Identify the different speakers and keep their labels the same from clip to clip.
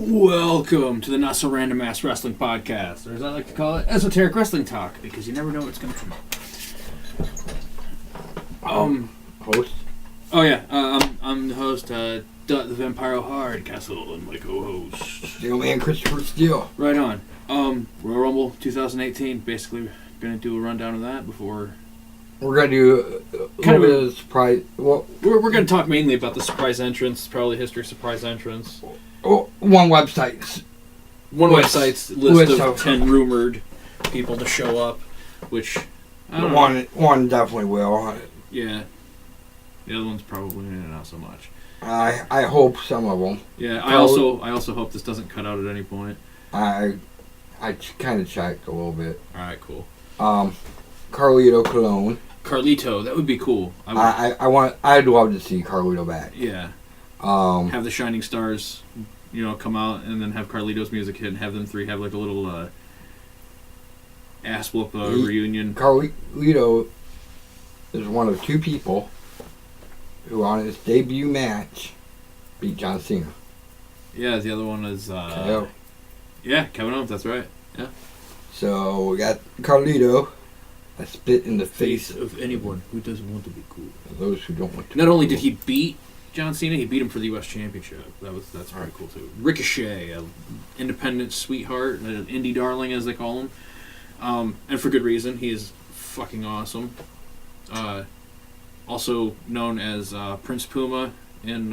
Speaker 1: Welcome to the Not So Random Ass Wrestling Podcast, or as I like to call it, Esoteric Wrestling Talk, because you never know what's going to come up.
Speaker 2: Host?
Speaker 1: Oh yeah, I'm the host, Dut the Vampire Hardcastle, and my co-host.
Speaker 2: Steelman Christopher Steele.
Speaker 1: Right on. Royal Rumble 2018, basically going to do a rundown of that before...
Speaker 2: We're going to do a
Speaker 1: kind
Speaker 2: little bit of surprise... Well,
Speaker 1: we're going to talk mainly about the surprise entrance, probably history surprise entrance.
Speaker 2: One website's
Speaker 1: list of 10 rumored people to show up, which I don't know.
Speaker 2: One definitely will.
Speaker 1: Yeah. The other one's probably not so much.
Speaker 2: I hope some of them.
Speaker 1: Yeah, I also hope this doesn't cut out at any point.
Speaker 2: I kind of checked a little bit.
Speaker 1: All right, cool.
Speaker 2: Carlito Colon.
Speaker 1: Carlito, that would be cool.
Speaker 2: I'd love to see Carlito back.
Speaker 1: Yeah. Have the Shining Stars, come out and then have Carlito's music hit and have them three have like a little ass whoop reunion.
Speaker 2: Carlito is one of two people who on his debut match beat John Cena.
Speaker 1: Yeah, the other one is
Speaker 2: KO.
Speaker 1: Yeah, Kevin Owens, that's right. Yeah.
Speaker 2: So we got Carlito, a spit in the face
Speaker 1: of anyone who doesn't want to be cool.
Speaker 2: Those who don't want to.
Speaker 1: Not only did he beat John Cena, he beat him for the U.S. Championship. That's very cool too. Ricochet, an independent sweetheart, an indie darling as they call him, and for good reason. He is fucking awesome. Also known as Prince Puma in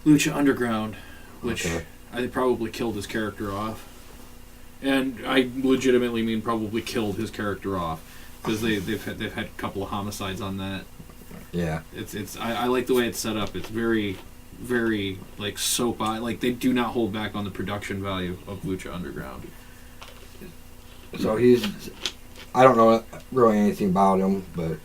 Speaker 1: Lucha Underground, which I think probably killed his character off. And I legitimately mean probably killed his character off, because they've had a couple of homicides on that.
Speaker 2: Yeah.
Speaker 1: I like the way it's set up. It's very, very like soap. Like they do not hold back on the production value of Lucha Underground.
Speaker 2: So I don't know really anything about him, but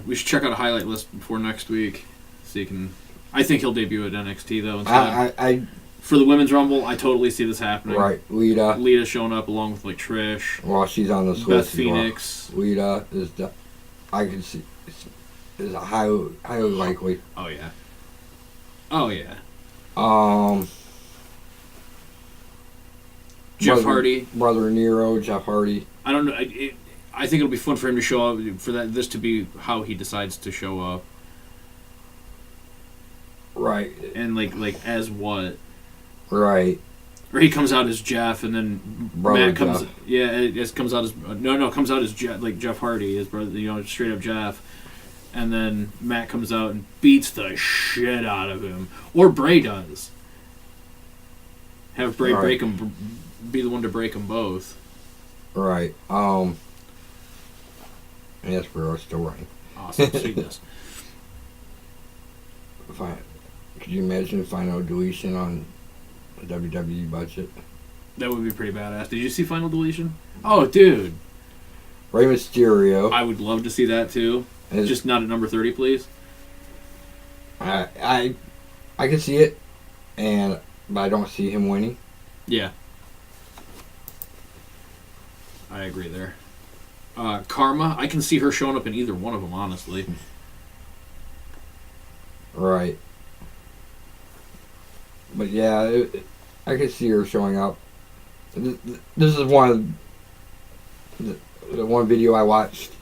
Speaker 1: we should check out a highlight list before next week, so you can. I think he'll debut at NXT though. Instead. For the Women's Rumble, I totally see this happening.
Speaker 2: Right, Lita
Speaker 1: showing up along with like Trish.
Speaker 2: Well, she's on this
Speaker 1: Beth
Speaker 2: list.
Speaker 1: Phoenix.
Speaker 2: Well. Lita I can see is a highly likely.
Speaker 1: Oh yeah. Oh yeah. Jeff Hardy.
Speaker 2: Brother Nero, Jeff Hardy.
Speaker 1: I don't know. I think it'll be fun for him to show up. This to be how he decides to show up.
Speaker 2: Right.
Speaker 1: And like as what?
Speaker 2: Right.
Speaker 1: Or he comes out as Jeff, and then
Speaker 2: Brother
Speaker 1: Matt comes.
Speaker 2: Jeff.
Speaker 1: Yeah, it comes out as comes out as Jeff Hardy, his brother. Straight up Jeff. And then Matt comes out and beats the shit out of him, or Bray does. Have Bray break him, be the one to break them both.
Speaker 2: Right. And yes, we're still running.
Speaker 1: Awesome, sweetness.
Speaker 2: Could you imagine final deletion on the WWE budget?
Speaker 1: That would be pretty badass. Did you see Final Deletion? Oh, dude.
Speaker 2: Rey Mysterio.
Speaker 1: I would love to see that too. Just not at number 30, please.
Speaker 2: I can see it, but I don't see him winning.
Speaker 1: Yeah. I agree there. Karma, I can see her showing up in either one of them, honestly.
Speaker 2: Right. But yeah, I could see her showing up. This is one of the one video I watched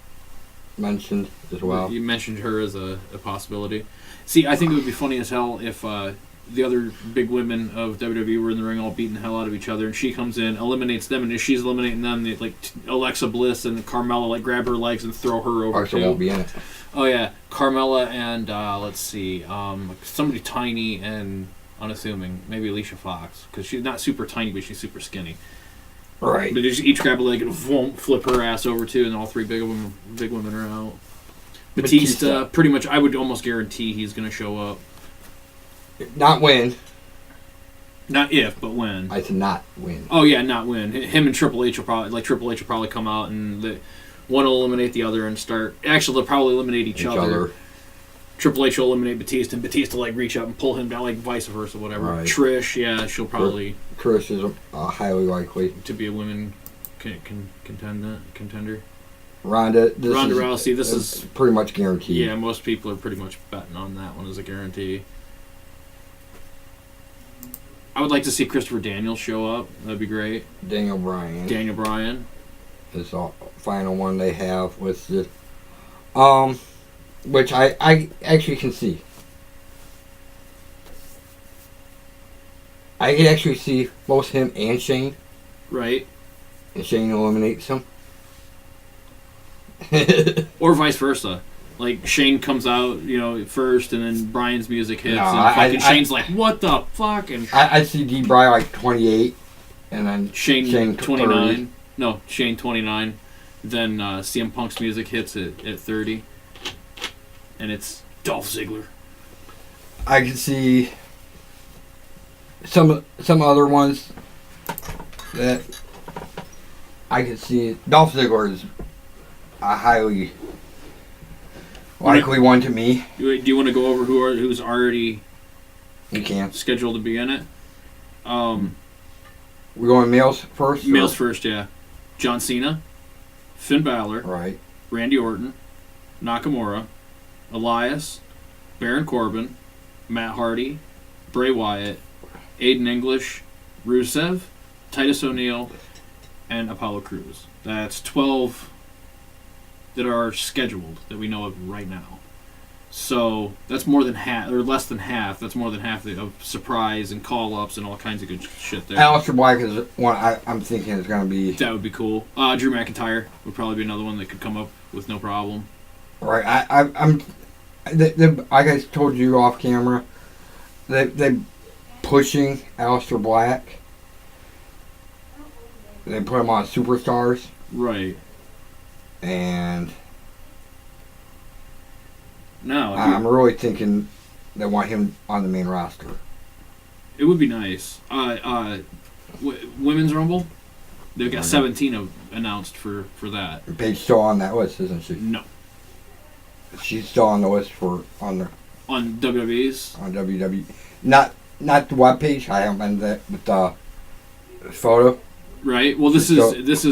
Speaker 2: mentioned as well.
Speaker 1: You mentioned her as a possibility. See, I think it would be funny as hell if the other big women of WWE were in the ring all beating the hell out of each other, and she comes in, eliminates them, and as she's eliminating them, they, like Alexa Bliss and Carmella grab her legs and throw her over.
Speaker 2: Alexa won't be in it.
Speaker 1: Oh yeah, Carmella and let's see, somebody tiny and unassuming, maybe Alicia Fox, because she's not super tiny, but she's super skinny.
Speaker 2: Right.
Speaker 1: But they just each grab a leg and flip her ass over too, and all three big women are out. Batista, pretty much, I would almost guarantee he's going to show up.
Speaker 2: Not win.
Speaker 1: Not if, but when.
Speaker 2: I said not win.
Speaker 1: Oh yeah, not win. Him and Triple H will probably come out, and one will eliminate the other and start. Actually, they'll probably eliminate each other. Triple H will eliminate Batista, and Batista reach up and pull him down, vice versa, whatever.
Speaker 2: Right.
Speaker 1: Trish, yeah, she'll probably.
Speaker 2: Trish is highly likely
Speaker 1: to be a women contender.
Speaker 2: Ronda
Speaker 1: Rousey, this is
Speaker 2: pretty much guaranteed.
Speaker 1: Yeah, most people are pretty much betting on that one as a guarantee. I would like to see Christopher Daniels show up. That'd be great.
Speaker 2: Daniel Bryan.
Speaker 1: Daniel Bryan.
Speaker 2: Is the final one they have with the, which I actually can see. I can actually see both him and Shane.
Speaker 1: Right.
Speaker 2: And Shane eliminates him.
Speaker 1: Or vice versa. Like, Shane comes out, first, and then Bryan's music hits,
Speaker 2: No,
Speaker 1: and fucking Shane's like, what the fuck? And
Speaker 2: I see D. Bry like 28, and then
Speaker 1: Shane 29.
Speaker 2: 30.
Speaker 1: No, Shane 29. Then CM Punk's music hits at 30. And it's Dolph Ziggler.
Speaker 2: I can see some other ones that I can see. Dolph Ziggler is a highly likely one to me.
Speaker 1: Do you want to go over who's already
Speaker 2: You can.
Speaker 1: scheduled to be in it?
Speaker 2: We're going males first?
Speaker 1: Males first, yeah. John Cena, Finn Balor,
Speaker 2: Right.
Speaker 1: Randy Orton, Nakamura, Elias, Baron Corbin, Matt Hardy, Bray Wyatt, Aiden English, Rusev, Titus O'Neil, and Apollo Crews. That's 12 that are scheduled that we know of right now. So that's more than half, or less than half. That's more than half of surprise and call-ups and all kinds of good shit there.
Speaker 2: Aleister Black is one I'm thinking is going to be...
Speaker 1: That would be cool. Drew McIntyre would probably be another one that could come up with no problem.
Speaker 2: Right. I'm... like I told you off camera, they pushing Aleister Black. They put him on Superstars.
Speaker 1: Right.
Speaker 2: And...
Speaker 1: No,
Speaker 2: I'm really thinking they want him on the main roster.
Speaker 1: it would be nice. Women's Rumble, they've got 17 announced for that.
Speaker 2: Paige's still on that list, isn't she?
Speaker 1: No,
Speaker 2: She's still on the list on
Speaker 1: WWE's.
Speaker 2: WWE. Not the webpage. I haven't been there with the photo.
Speaker 1: Right. Well, this is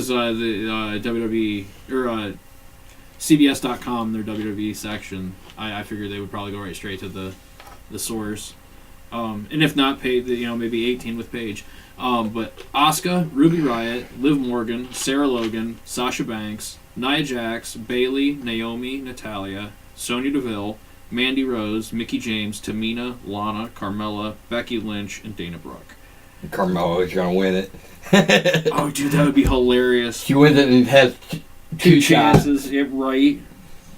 Speaker 1: the WWE or CBS.com, their WWE section. I figured they would probably go right straight to the source. And if not, maybe 18 with Paige. But Asuka, Ruby Riott, Liv Morgan, Sarah Logan, Sasha Banks, Nia Jax, Bayley, Naomi, Natalia, Sonya Deville, Mandy Rose, Mickie James, Tamina, Lana, Carmella, Becky Lynch, and Dana Brooke.
Speaker 2: Carmella is going to win it.
Speaker 1: Oh, dude, that would be hilarious.
Speaker 2: She wins it and has two
Speaker 1: chances. Yeah, right.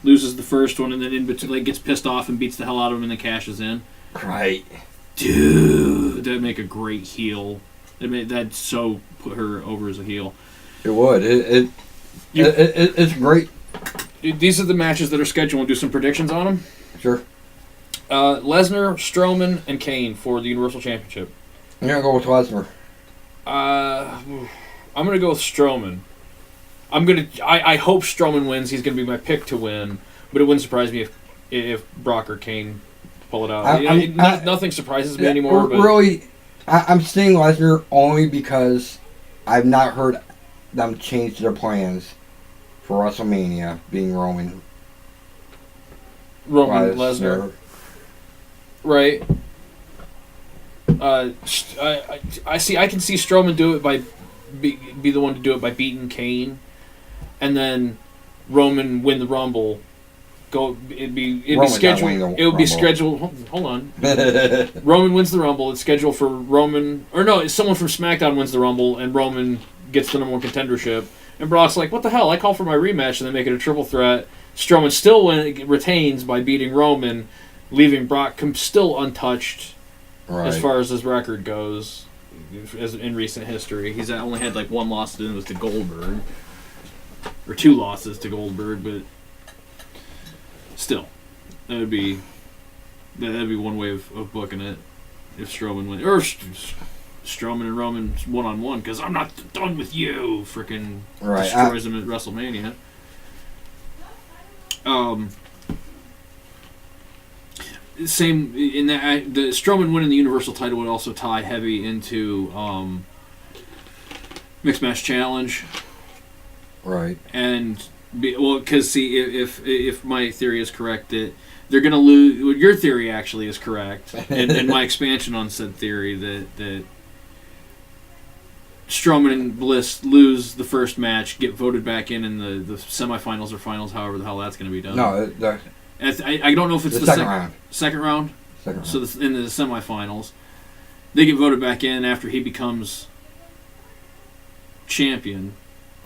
Speaker 1: Loses the first one and then in between, gets pissed off and beats the hell out of him and then cashes in.
Speaker 2: Right.
Speaker 1: Dude, that'd make a great heel. That'd so put her over as a heel.
Speaker 2: It would. It's great.
Speaker 1: These are the matches that are scheduled. We'll do some predictions on them.
Speaker 2: Sure.
Speaker 1: Lesnar, Strowman, and Kane for the Universal Championship.
Speaker 2: I'm going to go with Lesnar.
Speaker 1: I'm gonna go with Strowman. I hope Strowman wins. He's gonna be my pick to win, but it wouldn't surprise me if Brock or Kane pull it out. Nothing surprises me anymore. But
Speaker 2: really, I'm saying Lesnar only because I've not heard them change their plans for WrestleMania being Roman
Speaker 1: Lesnar, right? I see. I can see Strowman do it by be the one to do it by beating Kane, and then Roman win the Rumble. It'd be scheduled. It would be scheduled. Hold on. Roman wins the Rumble. It's scheduled for Roman, or no, it's someone from SmackDown wins the Rumble, and Roman gets the number one contendership. And Brock's like, "What the hell? I call for my rematch," and they make it a triple threat. Strowman still retains by beating Roman, leaving Brock still untouched. Right. As far as his record goes, as in recent history, he's only had one loss, and it was to Goldberg, or 2 losses to Goldberg. But still, that'd be one way of booking it if Strowman wins, or Strowman and Roman 1-on-1, because I'm not done with you. Frickin' destroys him at WrestleMania. Same in that the Strowman winning the Universal title would also tie heavy into Mixed Match Challenge,
Speaker 2: right?
Speaker 1: And because see, if my theory is correct, that they're gonna lose. Your theory actually is correct, and my expansion on said theory that Strowman and Bliss lose the first match, get voted back in the semifinals or finals, however the hell that's going to be done.
Speaker 2: No,
Speaker 1: I don't know if it's the
Speaker 2: second round.
Speaker 1: Second round?
Speaker 2: Second round.
Speaker 1: So in the semifinals, they get voted back in after he becomes champion.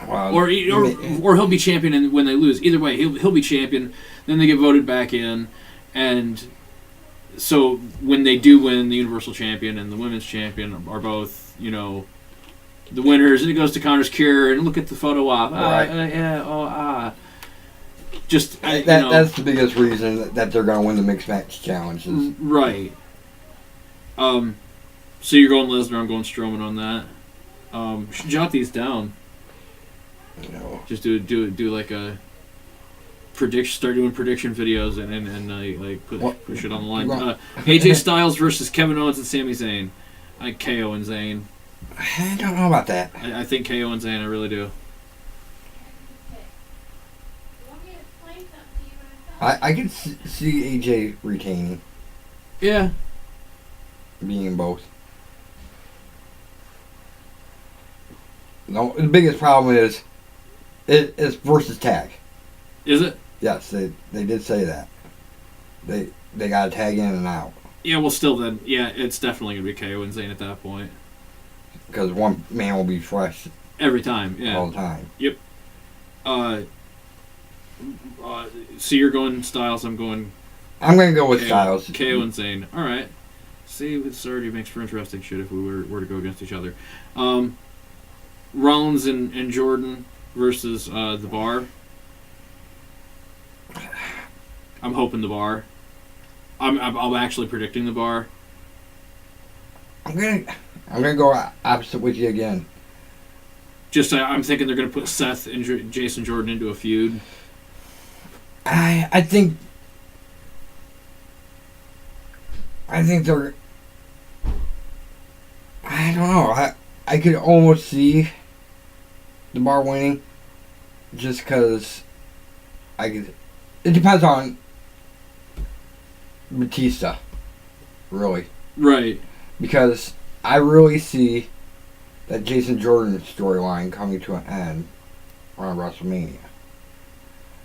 Speaker 2: Well,
Speaker 1: Or he'll be champion when they lose. Either way, he'll be champion. Then they get voted back in, and so when they do win, the Universal Champion and the Women's Champion are both, the winners, and it goes to Connor's Cure, and look at the photo op.
Speaker 2: Right.
Speaker 1: Just
Speaker 2: that's the biggest reason that they're going to win the mixed match challenges.
Speaker 1: Right. So you're going Lesnar, I'm going Strowman on that. Should jot these down. Just do like a prediction. Start doing prediction videos and put shit on the line. AJ Styles versus Kevin Owens and Sami Zayn. I KO and Zayn.
Speaker 2: I don't know about that.
Speaker 1: I think KO and Zayn. I really do.
Speaker 2: I can see AJ retaining.
Speaker 1: Yeah.
Speaker 2: Being in both. No, the biggest problem is it's versus tag.
Speaker 1: Is it?
Speaker 2: Yes, they did say that. They got to tag in and out.
Speaker 1: Yeah, well, still then, yeah, it's definitely going to be KO and Zayn at that point.
Speaker 2: Because one man will be fresh
Speaker 1: every time, yeah.
Speaker 2: All the time.
Speaker 1: Yep. So you're going Styles, I'm going
Speaker 2: to go with Styles.
Speaker 1: KO and Zayn. All right. See, this already makes for interesting shit if we were to go against each other. Rollins and Jordan versus the Bar. I'm hoping the Bar. I'm actually predicting the Bar.
Speaker 2: I'm gonna go opposite with you again.
Speaker 1: Just I'm thinking they're gonna put Seth and Jason Jordan into a feud.
Speaker 2: I think they're. I don't know. I could almost see the Bar winning, just because it depends on Batista, really.
Speaker 1: Right.
Speaker 2: Because I really see that Jason Jordan storyline coming to an end around WrestleMania.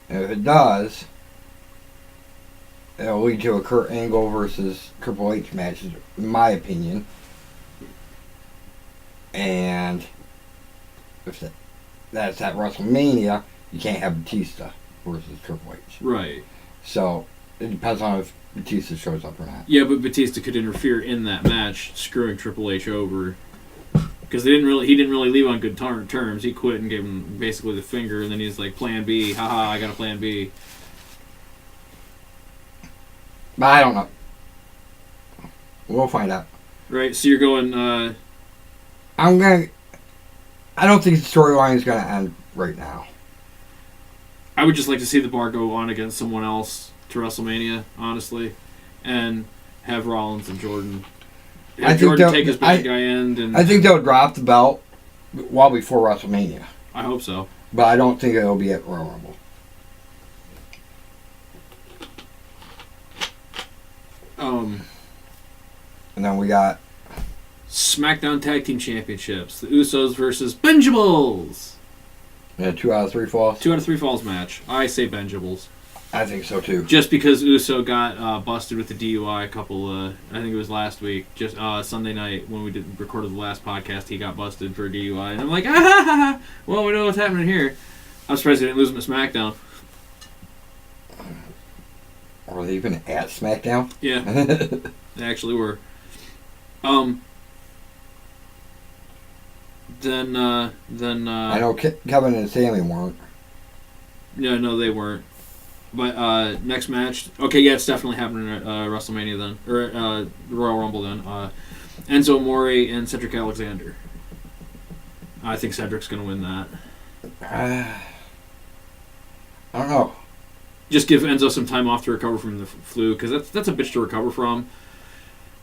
Speaker 2: And if it does, it'll lead to a Kurt Angle versus Triple H match, in my opinion. And if that's at WrestleMania, you can't have Batista versus Triple H.
Speaker 1: Right.
Speaker 2: So it depends on if Batista shows up or not.
Speaker 1: Yeah, but Batista could interfere in that match, screwing Triple H over. Because he didn't really leave on good terms. He quit and gave him basically the finger, and then he's like, Plan B. Haha, I got a Plan B.
Speaker 2: But I don't know. We'll find out.
Speaker 1: Right, so you're going...
Speaker 2: I don't think the storyline is going to end right now.
Speaker 1: I would just like to see the Bar go on against someone else to WrestleMania, honestly, and have Rollins and Jordan. Have Jordan take his bad guy end. And
Speaker 2: I think they'll drop the belt well before WrestleMania.
Speaker 1: I hope so.
Speaker 2: But I don't think it'll be at Royal Rumble. And then we got
Speaker 1: SmackDown Tag Team Championships. The Usos versus Benjables.
Speaker 2: Yeah, 2 out of 3 falls.
Speaker 1: 2 out of 3 falls match. I say Benjables.
Speaker 2: I think so too.
Speaker 1: Just because Uso got busted with the DUI I think it was last week, just Sunday night when we recorded the last podcast, he got busted for a DUI. And I'm like, well, we know what's happening here. I'm surprised they didn't lose him at SmackDown.
Speaker 2: Were they even at SmackDown?
Speaker 1: Yeah, they actually were. Then
Speaker 2: I know Kevin and Sammy weren't.
Speaker 1: Yeah, no, they weren't. But next match, okay, yeah, it's definitely happening at WrestleMania then, or the Royal Rumble then. Enzo Amore and Cedric Alexander. I think Cedric's going to win that.
Speaker 2: I don't know.
Speaker 1: Just give Enzo some time off to recover from the flu, because that's a bitch to recover from.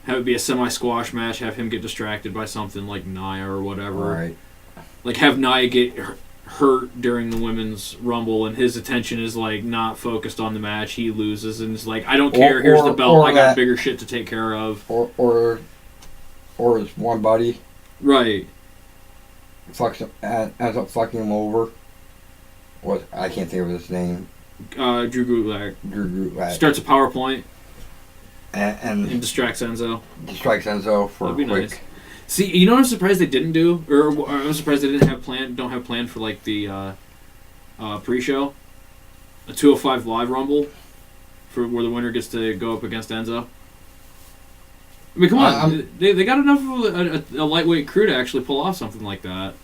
Speaker 1: Have it be a semi-squash match, have him get distracted by something like Nia or whatever.
Speaker 2: Right.
Speaker 1: Like, have Nia get hurt during the Women's Rumble, and his attention is, like, not focused on the match. He loses, and it's like, I don't care, here's the belt, I got bigger shit to take care of.
Speaker 2: Or his one buddy.
Speaker 1: Right.
Speaker 2: ends up fucking him over. I can't think of his name.
Speaker 1: Drew Gulak.
Speaker 2: Drew Gulak.
Speaker 1: Starts a PowerPoint.
Speaker 2: And
Speaker 1: distracts Enzo.
Speaker 2: Distracts Enzo for
Speaker 1: That'd be
Speaker 2: quick.
Speaker 1: nice. See, you know what I'm surprised they didn't do? Or I'm surprised they don't have planned for like the pre-show? A 205 Live Rumble for where the winner gets to go up against Enzo. I mean, come on. They got enough of a lightweight crew to actually pull off something like that.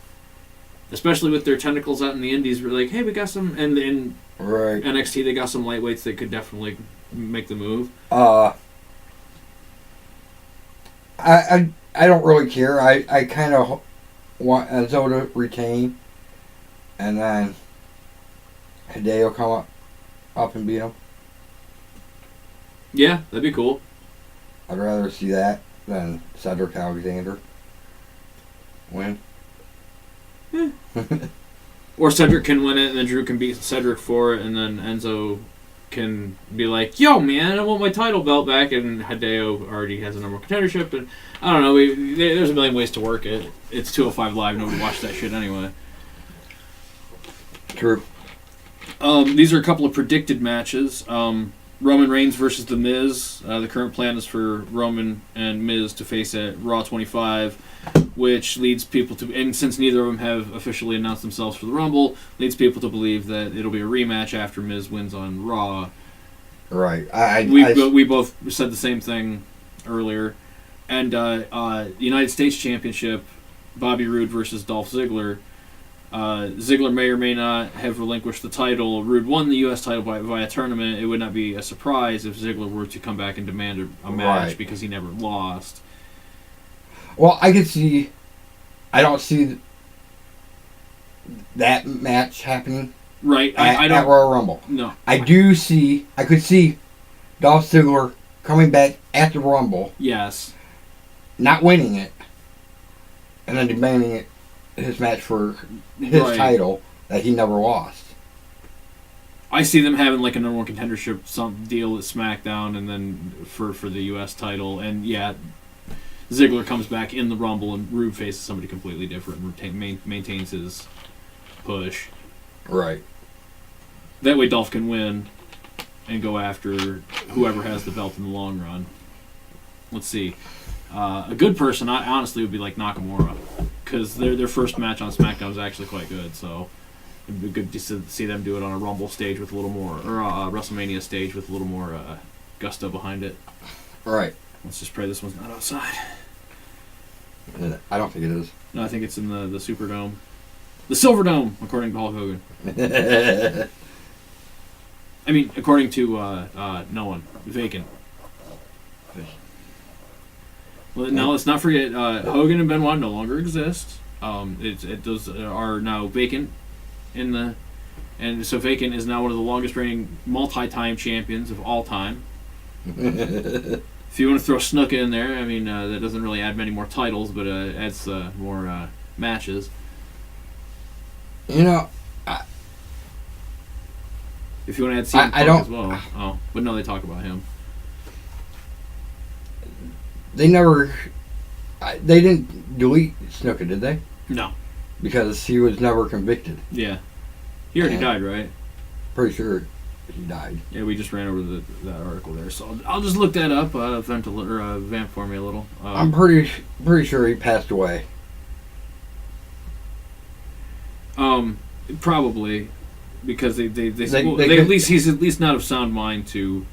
Speaker 1: Especially with their tentacles out in the indies. We're like, hey, we got some... And in
Speaker 2: Right.
Speaker 1: NXT, they got some lightweights that could definitely make the move.
Speaker 2: I don't really care. I kind of want Enzo to retain, and then Hideo come up and beat him.
Speaker 1: Yeah, that'd be cool.
Speaker 2: I'd rather see that than Cedric Alexander win.
Speaker 1: Or Cedric can win it, and then Drew can beat Cedric for it, and then Enzo can be like, yo, man, I want my title belt back, and Hideo already has a number one contendership, and I don't know, there's a million ways to work it. It's 205 Live, nobody watched that shit anyway.
Speaker 2: True.
Speaker 1: These are a couple of predicted matches. Roman Reigns versus The Miz. The current plan is for Roman and Miz to face at Raw 25, which leads people to, and since neither of them have officially announced themselves for the Rumble, leads people to believe that it'll be a rematch after Miz wins on Raw.
Speaker 2: Right.
Speaker 1: We both said the same thing earlier. And United States Championship, Bobby Roode versus Dolph Ziggler. Ziggler may or may not have relinquished the title. Roode won the U.S. title via tournament. It would not be a surprise if Ziggler were to come back and demand a match because he never lost.
Speaker 2: Well, I don't see that match happening.
Speaker 1: Right.
Speaker 2: I don't. At Royal Rumble.
Speaker 1: No.
Speaker 2: I could see Dolph Ziggler coming back at the Rumble.
Speaker 1: Yes.
Speaker 2: Not winning it. And then demanding his match for his title that he never lost.
Speaker 1: I see them having like a number one contendership deal at SmackDown and then for the U.S. title. And yeah, Ziggler comes back in the Rumble and Roode faces somebody completely different and maintains his push.
Speaker 2: Right.
Speaker 1: That way Dolph can win and go after whoever has the belt in the long run. Let's see. A good person, honestly, would be like Nakamura. Because their first match on SmackDown was actually quite good. So it'd be good to see them do it on a Rumble stage with a little more, or a WrestleMania stage with a little more gusto behind it.
Speaker 2: Right.
Speaker 1: Let's just pray this one's not outside.
Speaker 2: I don't think it is.
Speaker 1: No, I think it's in the Superdome. The Silver Dome, according to Hulk Hogan. I mean, according to no one. Vacant. Well, now let's not forget, Hogan and Benoit no longer exist. Those are now vacant and so Vacant is now one of the longest reigning multi-time champions of all time. If you want to throw Snuka in there, I mean, that doesn't really add many more titles, but adds more matches.
Speaker 2: You know,
Speaker 1: if you want to add CM Punk as well. Oh, but no, they talk about him.
Speaker 2: They didn't delete Snuka, did they?
Speaker 1: No.
Speaker 2: Because he was never convicted.
Speaker 1: Yeah. He already died, right?
Speaker 2: Pretty sure he died.
Speaker 1: Yeah, we just ran over that article there, so I'll just look that up, vamp for me a little.
Speaker 2: I'm pretty sure he passed away.
Speaker 1: Probably, because they at least he's at least not of sound mind to.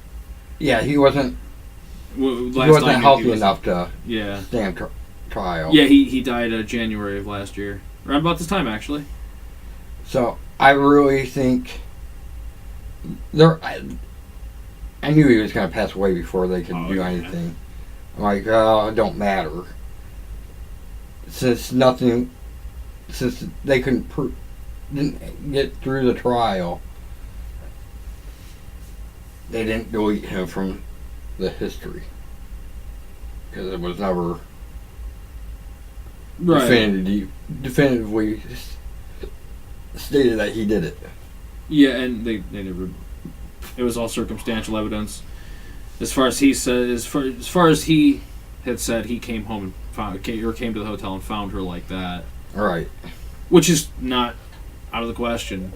Speaker 2: Yeah, he wasn't. He wasn't healthy enough to stand trial.
Speaker 1: Yeah, he died January of last year, around about this time actually.
Speaker 2: So I really think I knew he was going to pass away before they could do anything. I'm like, it don't matter. Since they didn't get through the trial, they didn't delete him from the history. Because it was never definitively stated that he did it.
Speaker 1: Yeah, and they never. It was all circumstantial evidence. As far as he said, as far as he had said, he came home and came to the hotel and found her like that.
Speaker 2: Right.
Speaker 1: which is not out of the question.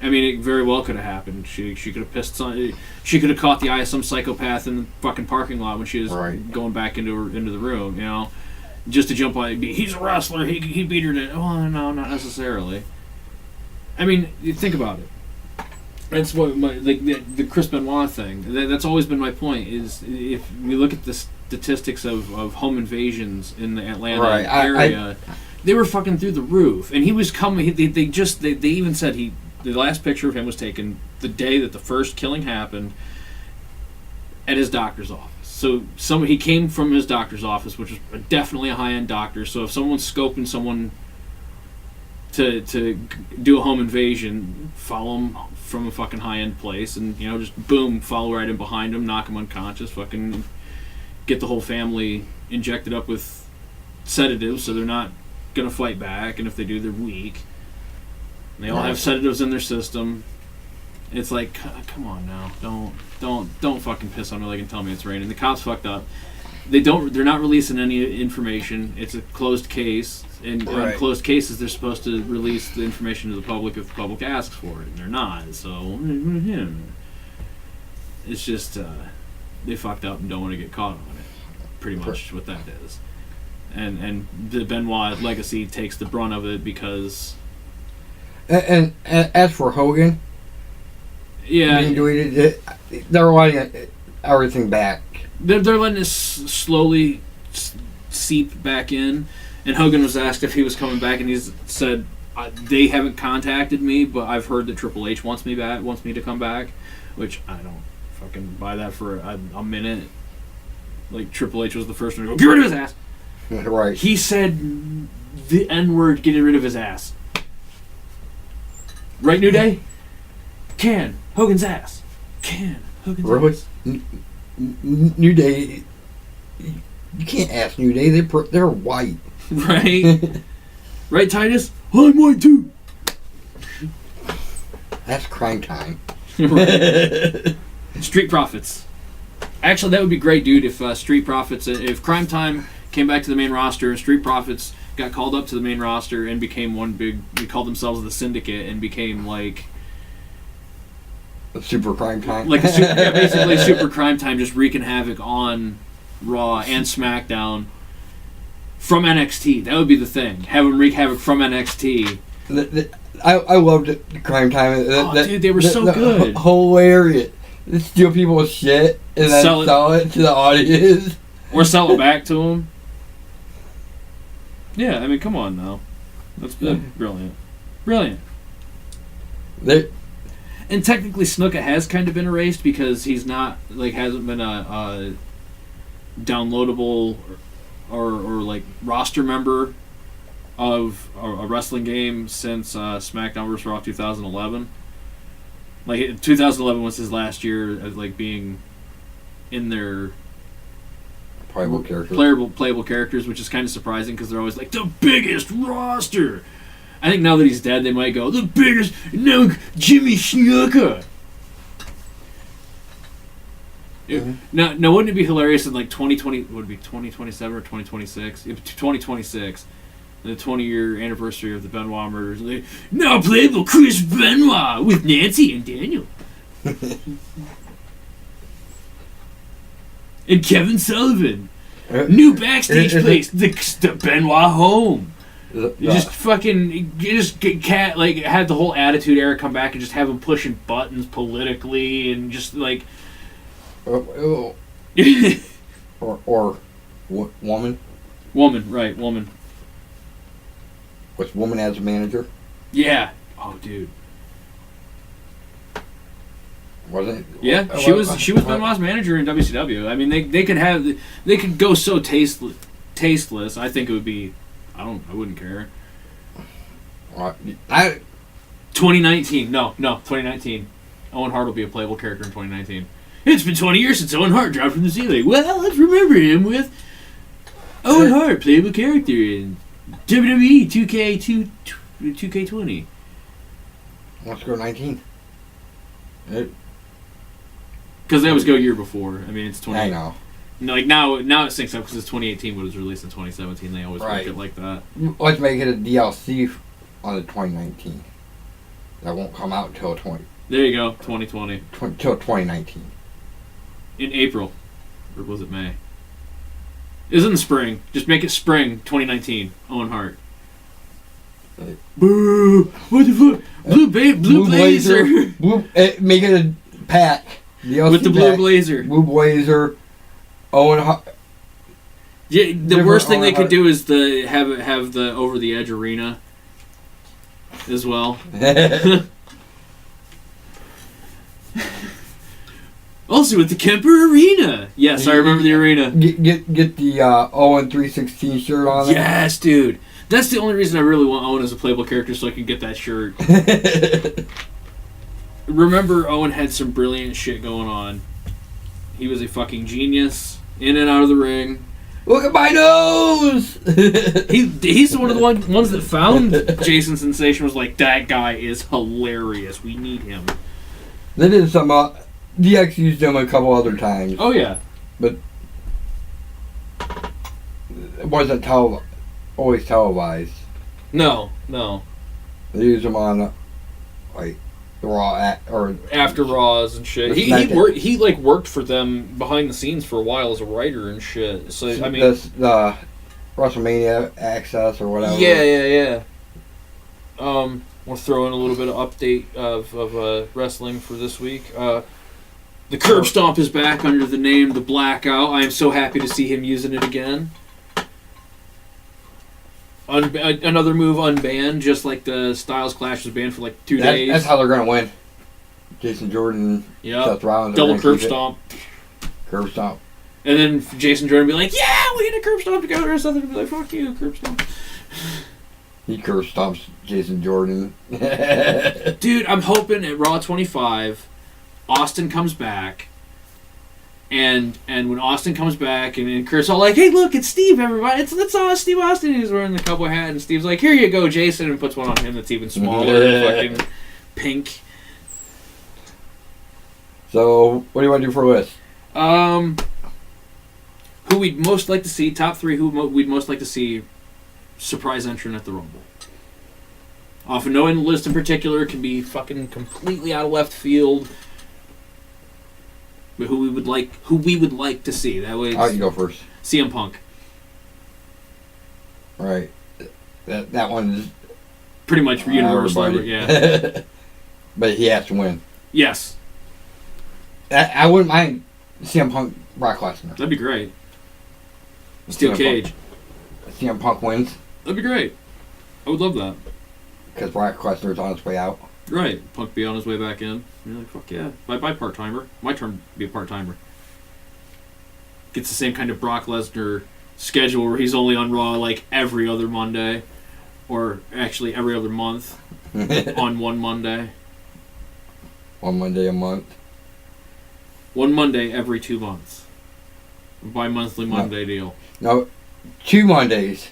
Speaker 1: I mean, it very well could have happened. She could have pissed some. She could have caught the eye of some psychopath in the fucking parking lot when she was going back into the room. You know, just to jump on. He's a wrestler. He beat her to. Oh no, not necessarily. I mean, you think about it. That's what the Chris Benoit thing. That's always been my point. Is if we look at the statistics of home invasions in the Atlanta area, they were fucking through the roof. And he was coming. They even said the last picture of him was taken the day that the first killing happened at his doctor's office. So he came from his doctor's office, which was definitely a high-end doctor. So if someone's scoping someone to do a home invasion, follow him from a fucking high-end place, and just boom, follow right in behind him, knock him unconscious, fucking get the whole family injected up with sedatives so they're not gonna fight back, and if they do, they're weak. And they all have sedatives in their system. It's like, come on now, don't fucking piss on me like and tell me it's raining. The cops fucked up. They're not releasing any information. It's a closed case. In closed cases, they're supposed to release the information to the public if the public asks for it, and they're not. So, it's just they fucked up and don't want to get caught on it. Pretty much what that is. And the Benoit legacy takes the brunt of it because.
Speaker 2: And as for Hogan,
Speaker 1: yeah,
Speaker 2: they're letting everything back.
Speaker 1: They're letting it slowly seep back in. And Hogan was asked if he was coming back, and he said, "They haven't contacted me, but I've heard that Triple H wants me to come back," which I don't fucking buy that for a minute. Like Triple H was the first one to go, "Get rid of his ass."
Speaker 2: Right.
Speaker 1: He said the N-word, getting rid of his ass. Right, New Day? Can Hogan's ass. Can Hogan's ass.
Speaker 2: New Day. You can't ask New Day. They're white.
Speaker 1: Right? Right, Titus? I'm white too.
Speaker 2: That's crime time.
Speaker 1: Right. Street Profits. Actually, that would be great, dude, if Street Profits, if Crime Time came back to the main roster and Street Profits got called up to the main roster and became they called themselves the Syndicate and became like
Speaker 2: Super Crime Time.
Speaker 1: Like basically Super Crime Time, just wreaking havoc on Raw and SmackDown from NXT. That would be the thing. Have them wreak havoc from NXT.
Speaker 2: I loved Crime Time.
Speaker 1: Dude, they were so good.
Speaker 2: Hilarious. Steal people's shit and then sell it to the audience.
Speaker 1: Or sell it back to them. Yeah, I mean, come on now. That's brilliant. Brilliant. And technically Snuka has kind of been erased because he's not, hasn't been a downloadable or like roster member of a wrestling game since SmackDown vs. Raw 2011. 2011 was his last year of being in their
Speaker 2: playable
Speaker 1: characters, which is kind of surprising because they're always like the biggest roster. I think now that he's dead, they might go the biggest. No, Jimmy Snuka. Mm-hmm. Now, wouldn't it be hilarious in 2020? Would it be 2027 or 2026? 2026, the 20-year anniversary of the Benoit murders. Now playable Chris Benoit with Nancy and Daniel. And Kevin Sullivan. New backstage place, the Benoit home. You just had the whole Attitude Era come back and just have him pushing buttons politically and just
Speaker 2: or woman.
Speaker 1: Woman.
Speaker 2: Was woman as a manager?
Speaker 1: Yeah. Oh, dude.
Speaker 2: Wasn't it?
Speaker 1: Yeah, she was Benoit's manager in WCW. I mean, they could go so tasteless. I think it would be. I wouldn't care. 2019. No, 2019. Owen Hart will be a playable character in 2019. It's been 20 years since Owen Hart dropped from the ceiling. Well, let's remember him with Owen Hart, playable character in WWE 2K20.
Speaker 2: Let's go 19.
Speaker 1: Because that was go year before. I mean, it's 20.
Speaker 2: I know.
Speaker 1: No, like now it syncs up because it's 2018, but it was released in 2017. They always make it like that.
Speaker 2: Let's make it a DLC on the 2019. That won't come out until
Speaker 1: There you go, 2020.
Speaker 2: Till 2019.
Speaker 1: In April. Or was it May? It was in the spring. Just make it spring 2019. Owen Hart. Boo! What the fuck? Blue blazer.
Speaker 2: Make it a pack. DLC
Speaker 1: with the blue
Speaker 2: pack.
Speaker 1: blazer.
Speaker 2: Blue blazer. Owen Hart.
Speaker 1: Yeah, the worst thing they could do is have the over the edge arena as well. Also with the Kemper Arena. Yes, I remember the arena.
Speaker 2: Get the Owen 316 shirt on there.
Speaker 1: Yes, dude. That's the only reason I really want Owen as a playable character, so I can get that shirt. Remember, Owen had some brilliant shit going on. He was a fucking genius, in and out of the ring.
Speaker 2: Look at my nose!
Speaker 1: He's one of the ones that found Jason Sensation, was like, that guy is hilarious. We need him.
Speaker 2: They did some... DX used him a couple other times.
Speaker 1: Oh, yeah.
Speaker 2: But it wasn't always televised.
Speaker 1: No.
Speaker 2: They used him on, like, the Raw or
Speaker 1: after Raws and shit. He worked for them behind the scenes for a while as a writer and shit. So I mean,
Speaker 2: the WrestleMania Access or whatever.
Speaker 1: Yeah. We'll throw in a little bit of update of wrestling for this week. The Curb Stomp is back under the name The Blackout. I am so happy to see him using it again. Another move unbanned, just like the Styles Clash was banned for like 2 days.
Speaker 2: That's how they're going to win. Jason Jordan, Seth Rollins.
Speaker 1: Double Curb Stomp.
Speaker 2: Curb Stomp.
Speaker 1: And then Jason Jordan will be like, yeah, we hit a Curb Stomp together. Or something. Be like, fuck you, Curb Stomp.
Speaker 2: He Curb Stomps Jason Jordan.
Speaker 1: Dude, I'm hoping at Raw 25, Austin comes back. And when Austin comes back, and Kurt's all like, hey, look, it's Steve, everybody. It's Steve Austin. He's wearing the cowboy hat, and Steve's like, here you go, Jason, and puts one on him that's even smaller and fucking pink.
Speaker 2: So, what do you want to do for a list?
Speaker 1: Who we'd most like to see, top 3 who we'd most like to see surprise entrant at the Rumble. Often no list in particular, can be fucking completely out of left field. But who we would like to see. That way,
Speaker 2: I'll go first.
Speaker 1: CM Punk.
Speaker 2: Right. That one's
Speaker 1: pretty much universal. Yeah.
Speaker 2: But he has to win.
Speaker 1: Yes.
Speaker 2: I wouldn't mind CM Punk, Brock Lesnar.
Speaker 1: That'd be great. Steel Cage.
Speaker 2: CM Punk wins.
Speaker 1: That'd be great. I would love that.
Speaker 2: Because Brock Lesnar's on his way out. Right.
Speaker 1: Punk be on his way back in. You're like, fuck yeah. Bye part-timer. My turn to be a part-timer. Gets the same kind of Brock Lesnar schedule where he's only on Raw like every other Monday. Or actually every other month. On one Monday.
Speaker 2: One Monday a month.
Speaker 1: One Monday every 2 months. Bi-monthly Monday deal.
Speaker 2: No, 2 Mondays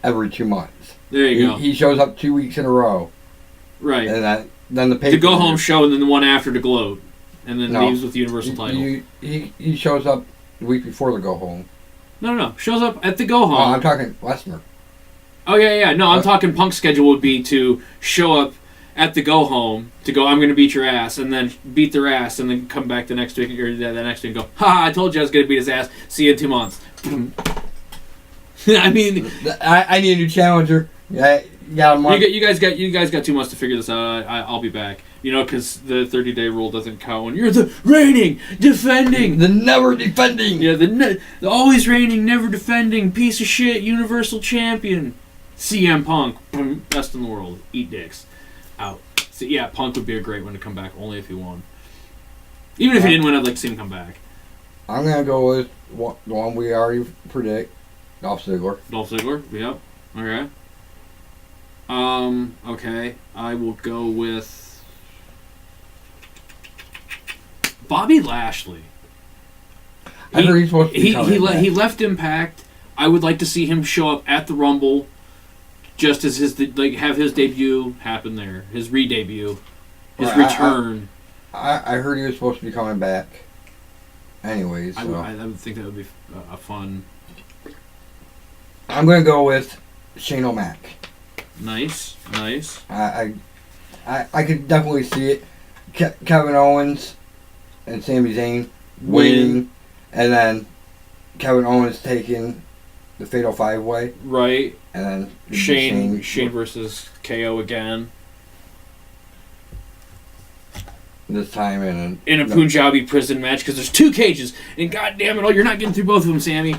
Speaker 2: every 2 months.
Speaker 1: There you go.
Speaker 2: He shows up 2 weeks in a row.
Speaker 1: Right.
Speaker 2: And then the paper.
Speaker 1: The go-home show and then the one after to gloat. And then leaves with the Universal title.
Speaker 2: He shows up the week before the go-home.
Speaker 1: No. Shows up at the go-home.
Speaker 2: Oh, I'm talking Lesnar.
Speaker 1: Oh, yeah. No, I'm talking Punk's schedule would be to show up at the go-home to go, I'm going to beat your ass, and then beat their ass, and then come back the next week, or the next week and go, I told you I was going to beat his ass. See you in 2 months. I mean...
Speaker 2: I need a new challenger. Yeah,
Speaker 1: you guys got 2 months to figure this out. I'll be back. You know, because the 30-day rule doesn't count when you're the reigning, defending...
Speaker 2: The never defending...
Speaker 1: Yeah, the always reigning, never defending, piece of shit, Universal Champion. CM Punk. Best in the world. Eat dicks. Out. So, yeah, Punk would be a great one to come back, only if he won. Even if he didn't win, I'd like to see him come back.
Speaker 2: I'm going to go with the one we already predict. Dolph Ziggler.
Speaker 1: Dolph Ziggler? Yep. Okay. Okay. I will go with Bobby Lashley.
Speaker 2: I heard he's supposed to be
Speaker 1: he left Impact. I would like to see him show up at the Rumble, just as have his debut happen there, his re-debut, his return.
Speaker 2: I heard he was supposed to be coming back. anyways. So.
Speaker 1: I would think that would be a fun.
Speaker 2: I'm gonna go with Shane O'Mac.
Speaker 1: Nice.
Speaker 2: I could definitely see it. Kevin Owens and Sami Zayn winning, and then Kevin Owens taking the Fatal 5-Way.
Speaker 1: Right.
Speaker 2: And then
Speaker 1: Shane versus KO again.
Speaker 2: This time
Speaker 1: in a Punjabi prison match because there's 2 cages, and goddamn it, you're not getting through both of them, Sammy.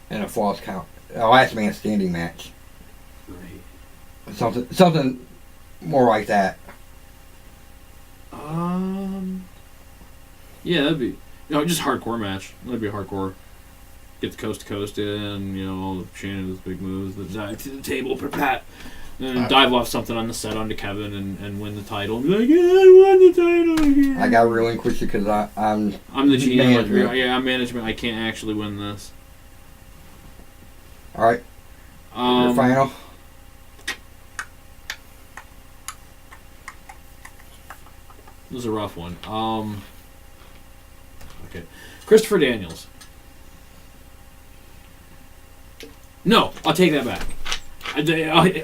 Speaker 2: In a false count, a last man standing match.
Speaker 1: Right.
Speaker 2: Something more like that.
Speaker 1: Yeah, that'd be just hardcore match. That'd be a hardcore. Get the coast to coast in, all the Shannon's big moves, the dive to the table, pat, and dive off something on the set onto Kevin and win the title. And be like, yeah, I won the title again.
Speaker 2: I got relinquished because I'm
Speaker 1: the GM.
Speaker 2: management.
Speaker 1: I'm management. I can't actually win this.
Speaker 2: All right. Your final.
Speaker 1: This is a rough one. Okay, Christopher Daniels. No, I'll take that back.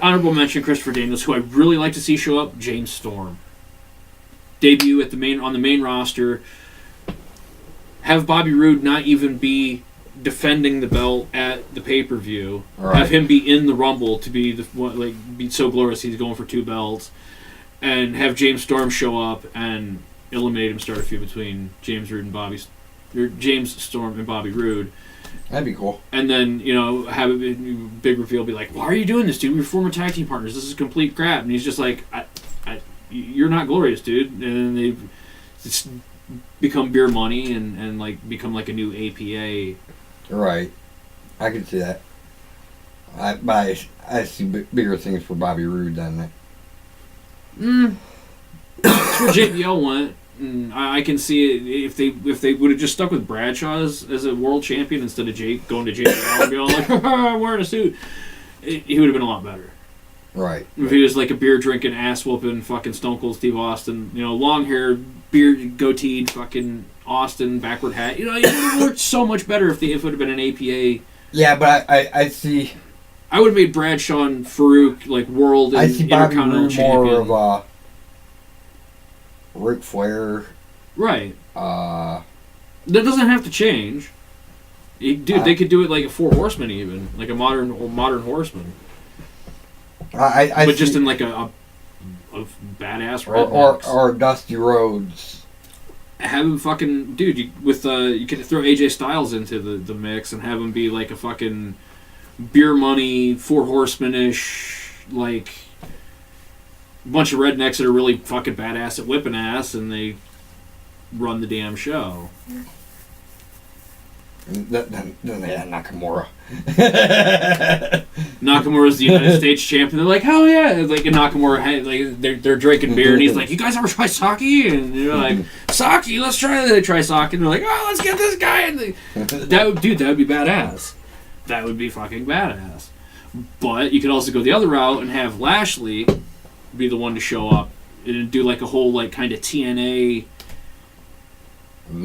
Speaker 1: Honorable mention: Christopher Daniels, who I really like to see show up. James Storm. Debut on the main roster. Have Bobby Roode not even be defending the belt at the pay-per-view. Right. Have him be in the Rumble to be be so glorious he's going for 2 belts, and have James Storm show up and eliminate him, start a feud between James Storm and Bobby Roode.
Speaker 2: That'd be cool.
Speaker 1: And then have a big reveal, be like, "Why are you doing this, dude? We're former tag team partners. This is complete crap." And he's just like, "You're not glorious, dude." And then they become beer money and become like a new APA.
Speaker 2: Right, I can see that. But I see bigger things for Bobby Roode than that.
Speaker 1: That's where JBL went, and I can see it if they would have just stuck with Bradshaw as a world champion instead of Jake going to JBL and being like, I'm wearing a suit. He would have been a lot better.
Speaker 2: Right.
Speaker 1: If he was like a beer drinking, ass whooping, fucking Stone Cold Steve Austin, long hair, beard, goateed, fucking Austin, backward hat. It would have worked so much better if it would have been an APA.
Speaker 2: Yeah, but I see.
Speaker 1: I would have made Bradshaw and Farouk like world and Intercontinental champion.
Speaker 2: More of Ric Flair.
Speaker 1: Right. That doesn't have to change. They could do it like a 4 Horsemen, even like a modern Horseman. But just in like a badass
Speaker 2: or Dusty Rhodes.
Speaker 1: Have him fucking you could throw AJ Styles into the mix and have him be like a fucking beer money 4 Horsemen-ish, like bunch of rednecks that are really fucking badass at whipping ass, and they run the damn show.
Speaker 2: Then they had Nakamura.
Speaker 1: Nakamura's the United States champion. They're like, hell yeah! Like Nakamura, they're drinking beer, and he's like, you guys ever try sake? And you're like, sake, let's try it. They try sake, and they're like, oh, let's get this guy. And that would be badass. That would be fucking badass. But you could also go the other route and have Lashley be the one to show up and do like a whole like kind of TNA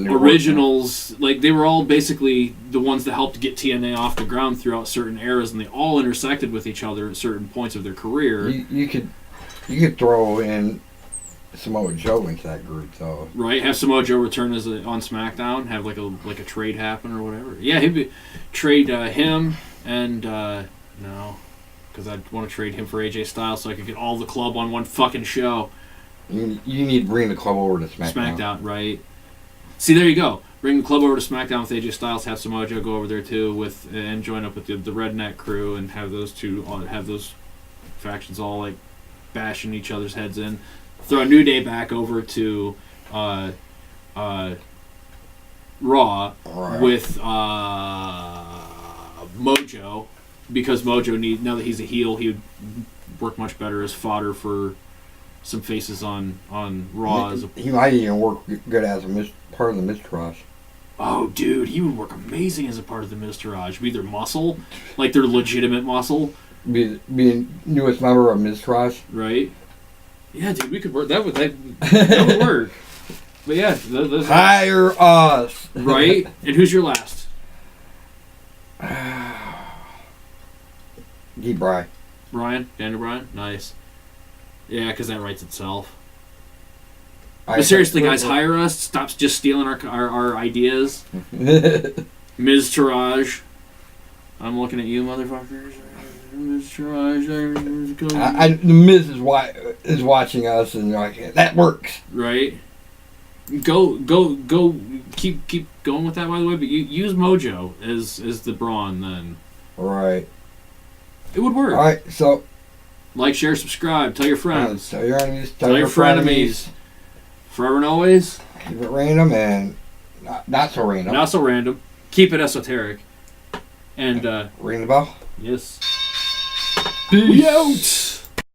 Speaker 1: originals. Like they were all basically the ones that helped get TNA off the ground throughout certain eras, and they all intersected with each other at certain points of their career.
Speaker 2: You could throw in Samoa Joe into that group, though. Right,
Speaker 1: have Samoa Joe return on SmackDown, have like a trade happen or whatever. Yeah, he'd trade him and no, because I'd want to trade him for AJ Styles so I could get all the club on one fucking show.
Speaker 2: You need to bring the club over to SmackDown.
Speaker 1: Right. See, there you go. Bring the club over to SmackDown with AJ Styles. Have Samoa Joe go over there too and join up with the redneck crew and have those factions all like bashing each other's heads in. Throw a New Day back over to Raw with Mojo, because Mojo now that he's a heel, he would work much better as fodder for some faces on Raw.
Speaker 2: He might even work good as part of the Miztourage.
Speaker 1: Oh, dude, he would work amazing as a part of the Miztourage. Be their muscle, like their legitimate muscle.
Speaker 2: Be newest member of Miztourage.
Speaker 1: Right. Yeah, dude, we could work. That would work. But yeah, those
Speaker 2: Hire us.
Speaker 1: right. And who's your last?
Speaker 2: Bry.
Speaker 1: Brian, Daniel Bryan, nice. Yeah, because that writes itself. But seriously, guys, hire us. Stop just stealing our ideas. Ms. Taraj, I'm looking at you, motherfuckers. Ms. Taraj,
Speaker 2: the Miz is watching us, and like that works.
Speaker 1: right. Go. Keep going with that. By the way, but you use Mojo as the Braun. Then
Speaker 2: Right.
Speaker 1: it would work.
Speaker 2: All right. So
Speaker 1: like, share, subscribe, tell your friends,
Speaker 2: tell your enemies.
Speaker 1: tell your frenemies. Forever and always.
Speaker 2: Keep it random and not so random.
Speaker 1: Not so random. Keep it esoteric. And
Speaker 2: ring the bell.
Speaker 1: yes.
Speaker 2: Peace.
Speaker 1: We out.